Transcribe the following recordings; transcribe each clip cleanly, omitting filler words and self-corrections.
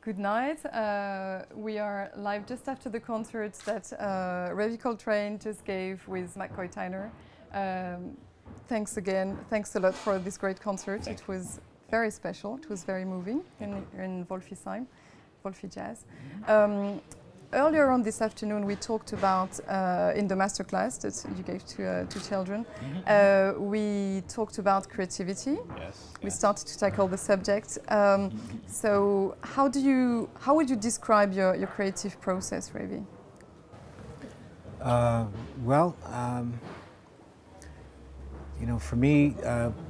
Good night. We are live just after the concert that Ravi Coltraine just gave with McCoy Tyner. Thanks again. Thanks a lot for this great concert. It was very special. It was very moving in Wolfisheim, Wolfi Jazz. Earlier on this afternoon, we talked about, in the masterclass that you gave to children, we talked about creativity. Yes. We started to tackle the subject. So how would you describe your creative process, Ravi? Well, you know, for me,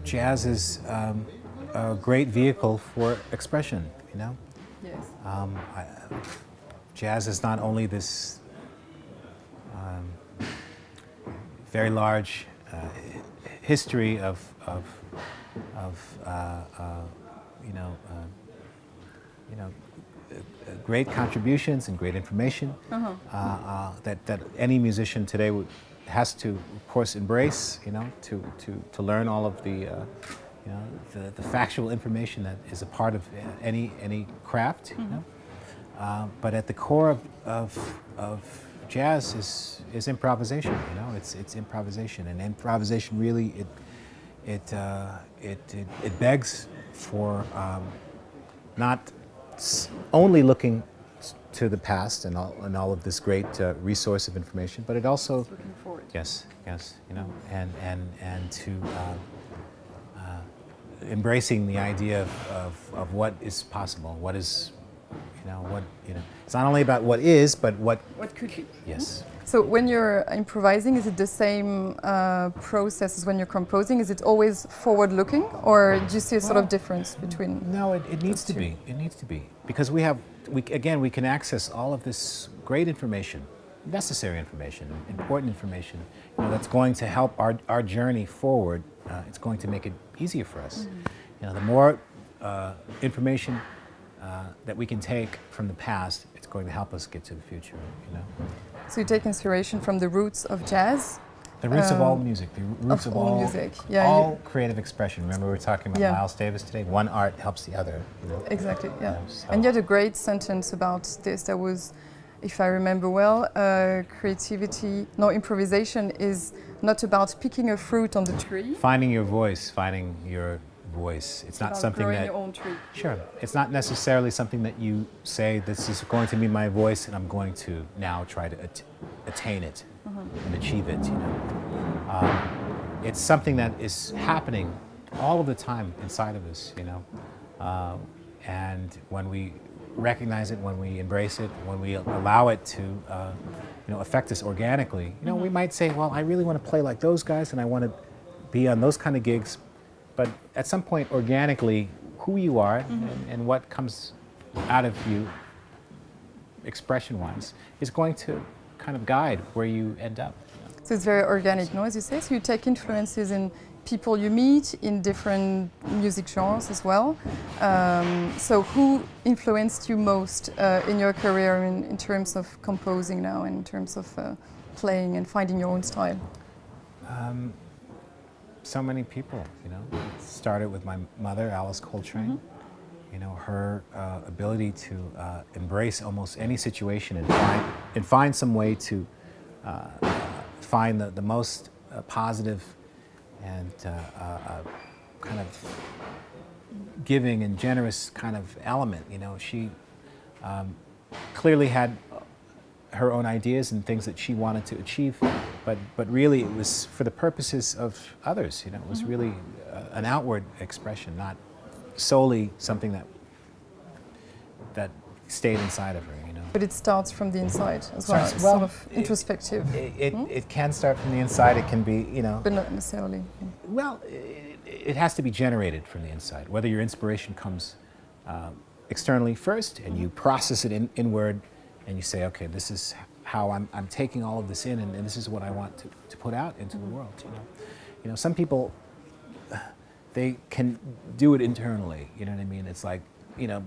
jazz is a great vehicle for expression, you know? Yes. Jazz is not only this very large history of great contributions and great information that any musician today has to, of course, embrace. You know, to learn all of the the factual information that is a part of any craft. You know? But at the core of jazz is improvisation. You know, it's improvisation, and improvisation really it begs for not only looking to the past and all of this great resource of information, but it also Looking forward. Yes, you know, and to embracing the idea of what is possible, what is. It's not only about what is, but what could be. Yes. So when you're improvising, is it the same process as when you're composing? Is it always forward-looking, or do you see a sort of difference between? No, it needs to be. It needs to be, because we can access all of this great information, necessary information, important information. You know, that's going to help our journey forward. It's going to make it easier for us. You know, the more information that we can take from the past, it's going to help us get to the future, you know. So you take inspiration from the roots of jazz? The roots of all music, the roots of all music. All creative expression. Remember we were talking about Yeah. Miles Davis today? One art helps the other. You know? Exactly, yeah. So. And you had a great sentence about this that was, if I remember well, improvisation is not about picking a fruit on the tree. Finding your voice, finding your voice. It's not something growing that your own tree. Sure. It's not necessarily something that you say, this is going to be my voice and I'm going to now try to attain it and achieve it, you know. It's something that is happening all of the time inside of us, you know. And when we recognize it, when we embrace it, when we allow it to you know, affect us organically, you know, we might say, well, I really want to play like those guys and I want to be on those kind of gigs. But at some point, organically, who you are and what comes out of you, expression-wise, is going to kind of guide where you end up. So it's very organic, no, as you say? So you take influences in people you meet, in different music genres as well. So who influenced you most in your career in terms of composing now, in terms of playing and finding your own style? So many people, you know. It started with my mother, Alice Coltraine. You know, her ability to embrace almost any situation and find some way to find the most positive and kind of giving and generous kind of element. You know, she clearly had her own ideas and things that she wanted to achieve, but really it was for the purposes of others. You know, it was really an outward expression, not solely something that stayed inside of her. You know. But it starts from the inside as well. It's well, sort of introspective. It can start from the inside. It can be, you know. But not necessarily. Well, it has to be generated from the inside. Whether your inspiration comes externally first, and you process it inward. And you say, okay, this is how I'm taking all of this in, and this is what I want to put out into the world. You know, some people, they can do it internally. You know what I mean? It's like, you know,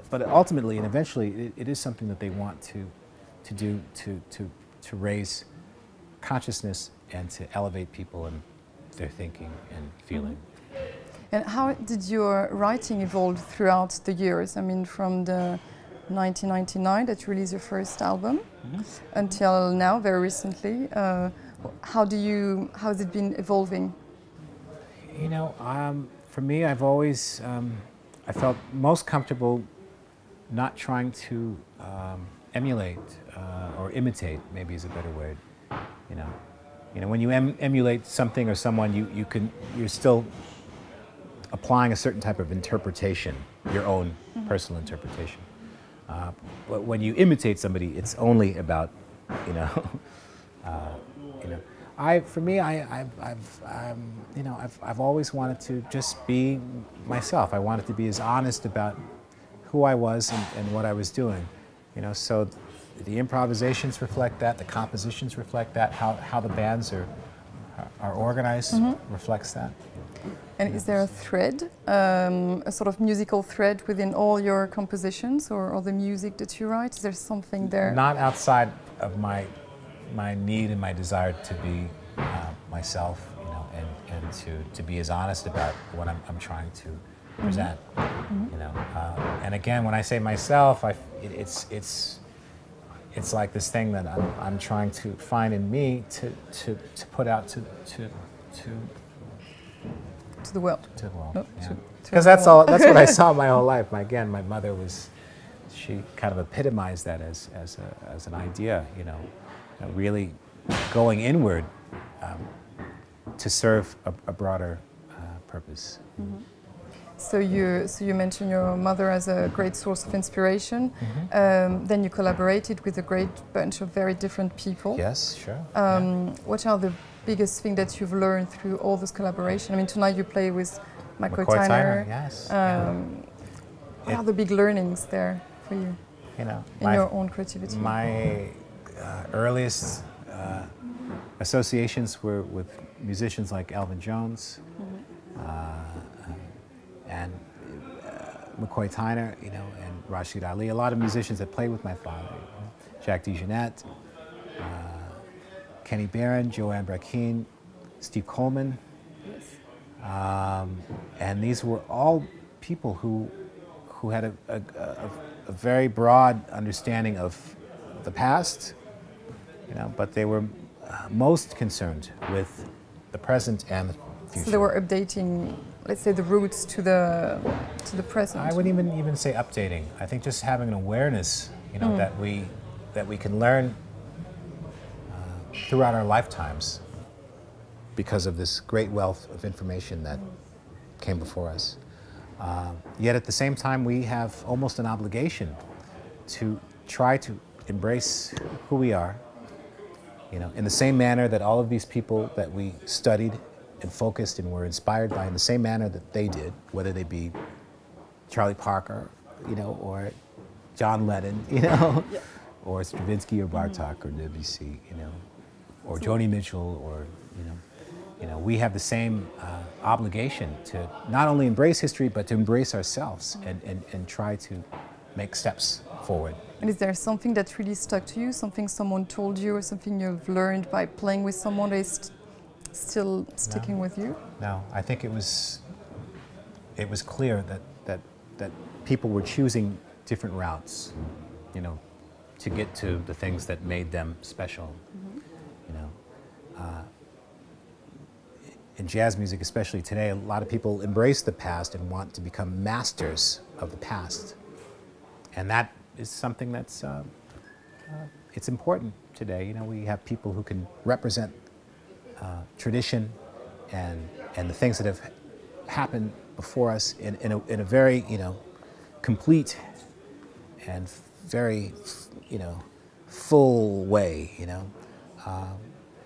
but ultimately and eventually, it is something that they want to do to raise consciousness and to elevate people in their thinking and feeling. And how did your writing evolve throughout the years? I mean, from the 1999 that you released your first album until now, very recently. How has it been evolving? You know, for me, I've always, I felt most comfortable not trying to emulate or imitate, maybe is a better word. You know, when you emulate something or someone, you're still applying a certain type of interpretation, your own personal interpretation. But when you imitate somebody, it's only about, you know, For me, I've always wanted to just be myself. I wanted to be as honest about who I was and what I was doing. You know, so the improvisations reflect that, the compositions reflect that, how the bands are organized reflects that. And is there a thread, a sort of musical thread within all your compositions or all the music that you write? Is there something there? Not outside of my need and my desire to be myself, you know, and to be as honest about what I'm trying to present, you know. And again, when I say myself, it's like this thing that I'm trying to find in me to put out to the world. To the world. No, yeah. to Because that's what I saw my whole life. Again, my mother she kind of epitomized that as an idea, you know, really going inward to serve a broader purpose. So you mentioned your mother as a great source of inspiration. Then you collaborated with a great bunch of very different people. Yes, sure. What are the biggest thing that you've learned through all this collaboration? I mean, tonight you play with McCoy Tyner. Yes. What are the big learnings there for you? You know, in your own creativity. My earliest associations were with musicians like Elvin Jones and McCoy Tyner, you know, and Rashid Ali. A lot of musicians that played with my father. Jacques DeJohnette, Kenny Barron, Joanne Brackeen, Steve Coleman. Yes. And these were all people who had a very broad understanding of the past, you know, but they were most concerned with the present and the future. So they were updating, let's say, the roots to the present. I wouldn't even say updating. I think just having an awareness, you know, that we can learn throughout our lifetimes because of this great wealth of information that came before us. Yet at the same time, we have almost an obligation to try to embrace who we are, you know, in the same manner that all of these people that we studied and focused and were inspired by, in the same manner that they did, whether they be Charlie Parker, you know, or John Lennon, you know, or Stravinsky or Bartok or Debussy, you know, or Joni Mitchell, or you know, we have the same obligation to not only embrace history but to embrace ourselves and try to make steps forward. And is there something that really stuck to you, something someone told you, or something you've learned by playing with someone that is still sticking with you? No, I think it was clear that people were choosing different routes, you know, to get to the things that made them special. You know, in jazz music, especially today, a lot of people embrace the past and want to become masters of the past, and that is something that's it's important today. You know, we have people who can represent tradition and the things that have happened before us in a very, you know, complete and very, you know, full way, you know.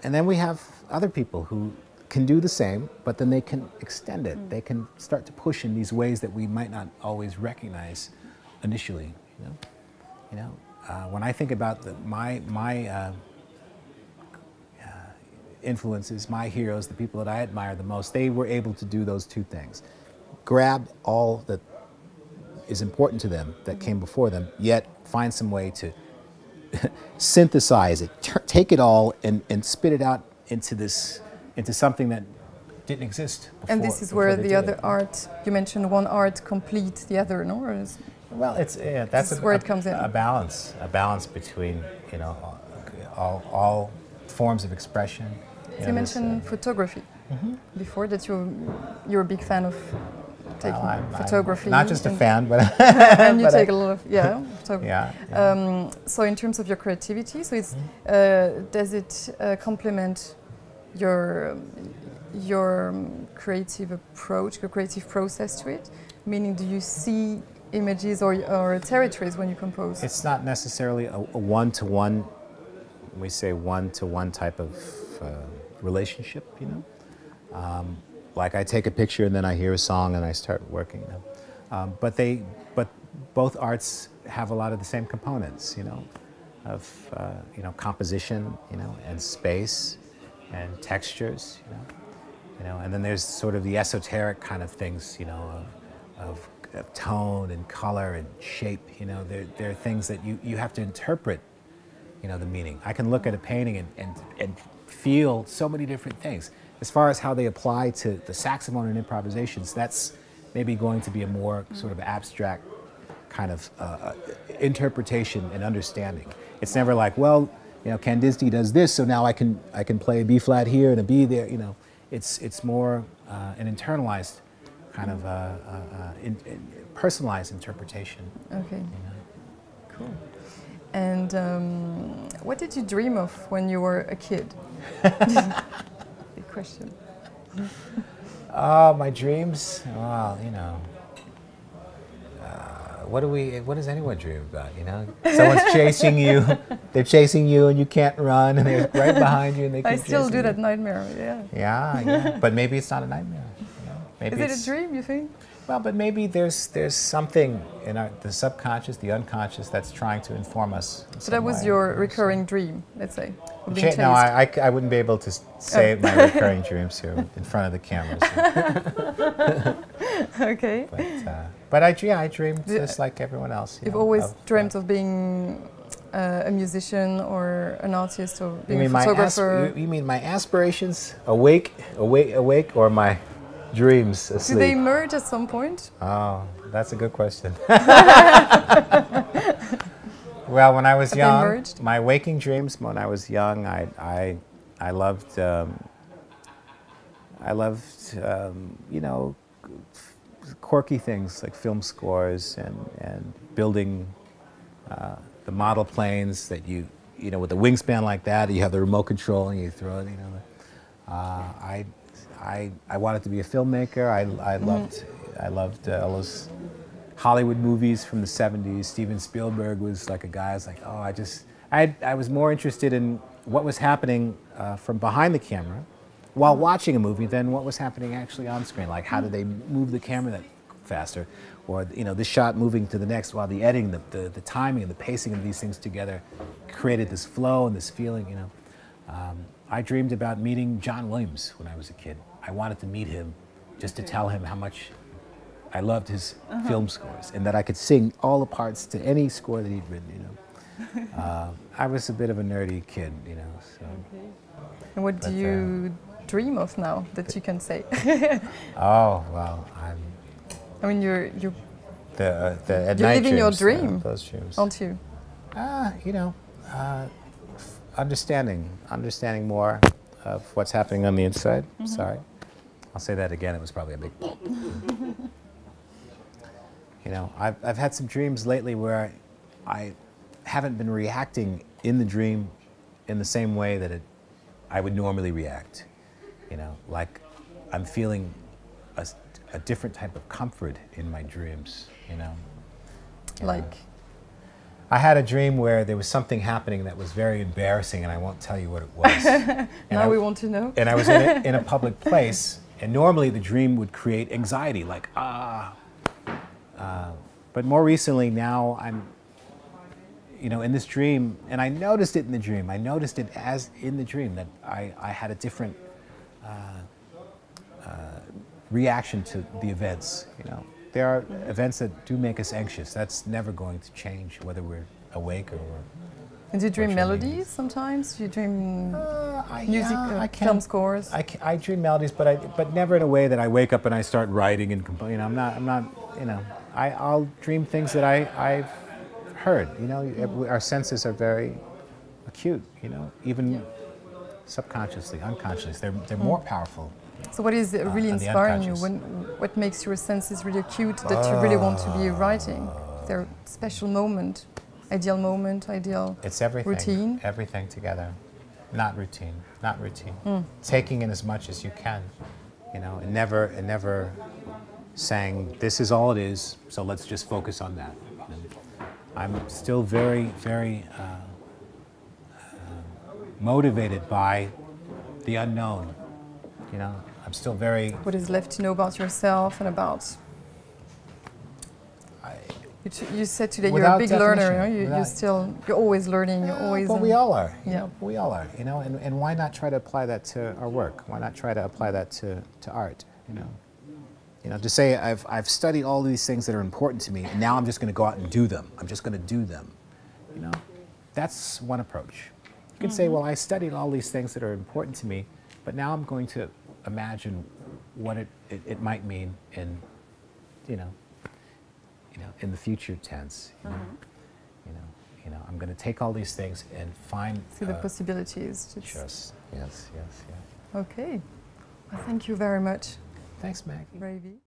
And then we have other people who can do the same, but then they can extend it. They can start to push in these ways that we might not always recognize initially, you know. You know, when I think about my influences, my heroes, the people that I admire the most, they were able to do those two things. Grab all that is important to them that came before them, yet find some way to synthesize it, take it all and spit it out into something that didn't exist before. And this is where the other art, you mentioned one art complete the other, no? Well, it's that's where it comes in. A balance between all forms of expression. So you mentioned photography before, that you're a big fan of taking photography. I'm not just a fan, but and you take a lot of photography. Yeah. So in terms of your creativity, so it's does it complement your creative approach, your creative process to it? Meaning, do you see images or territories when you compose? It's not necessarily a one-to-one. We say one-to-one type of relationship, like I take a picture and then I hear a song and I start working them. But both arts have a lot of the same components, of composition, and space, and textures, and then there's sort of the esoteric kind of things, of tone and color and shape. There are things that you have to interpret, the meaning. I can look at a painting and feel so many different things. As far as how they apply to the saxophone and improvisations, that's maybe going to be a more sort of abstract kind of interpretation and understanding. It's never like, well, Kandinsky does this, so now I can play a B flat here and a B there. It's more an internalized kind of personalized interpretation. Okay. Cool. And what did you dream of when you were a kid? Big question. Oh, my dreams? Well, what does anyone dream about, Someone's chasing you, they're chasing you and you can't run and they're right behind you and they keep chasing you. I still do that nightmare, Yeah, but maybe it's not a nightmare. Maybe is it a dream, you think? Well, but maybe there's something in the subconscious, the unconscious, that's trying to inform us. So that was your recurring dream, let's say? No, I wouldn't be able to say my recurring dreams here in front of the cameras. Okay. But I dream just like everyone else. You've always dreamt of being a musician or an artist or being a photographer? You mean my aspirations awake, or my dreams asleep? Do they merge at some point? Oh, that's a good question. Well, when I was young, my waking dreams when I was young, I loved quirky things like film scores and building the model planes that with a wingspan like that, you have the remote control and you throw it. I wanted to be a filmmaker. I loved all those Hollywood movies from the 70s. Steven Spielberg was like a guy. I was like, I was more interested in what was happening from behind the camera while watching a movie than what was happening actually on screen. Like, how did they move the camera that faster, or this shot moving to the next, while the editing, the timing and the pacing of these things together created this flow and this feeling. I dreamed about meeting John Williams when I was a kid. I wanted to meet him just to tell him how much I loved his film scores and that I could sing all the parts to any score that he'd written. I was a bit of a nerdy kid, So. Okay. And what do you dream of now that you can say? Oh well, I mean, you're at you're night living your dreams, dream, those dreams, aren't you? Understanding more of what's happening on the inside. Sorry, I'll say that again. It was probably a big. I've had some dreams lately where I haven't been reacting in the dream in the same way that I would normally react. Like I'm feeling a different type of comfort in my dreams. Like. I had a dream where there was something happening that was very embarrassing, and I won't tell you what it was. Now we want to know. And I was in a public place, and normally the dream would create anxiety, like, but more recently now I'm, in this dream, and I noticed it in the dream. I noticed it as in the dream that I had a different reaction to the events, There are events that do make us anxious. That's never going to change, whether we're awake or we're... And do you dream melodies sometimes? Do you dream music, film scores? I dream melodies, but never in a way that I wake up and I start writing and composing. I'm not. I'll dream things that I've heard. You know, our senses are very acute. You know, even subconsciously, unconsciously, they're more powerful. So what is really inspiring you? What makes your senses really acute that you really want to be writing? Is there a special moment, ideal It's everything, routine? Everything together. Not routine, not routine. Taking in as much as you can, you know, and never saying, this is all it is, so let's just focus on that. And I'm still very, very motivated by the unknown, you know. I'm still very... What is left to know about yourself and about... You said today you're a big learner. You're always learning. You're always. But we all are. Yeah, we all are. You know, and why not try to apply that to our work? Why not try to apply that to art? You know, to say I've studied all these things that are important to me, and now I'm just going to go out and do them. I'm just going to do them. You know, that's one approach. You can say, well, I studied all these things that are important to me, but now I'm going to imagine what it might mean in, you know, in the future tense. You know, I'm going to take all these things and find... See the possibilities. Yes. Okay. Well, thank you very much. Thanks, Maggie. Ravi.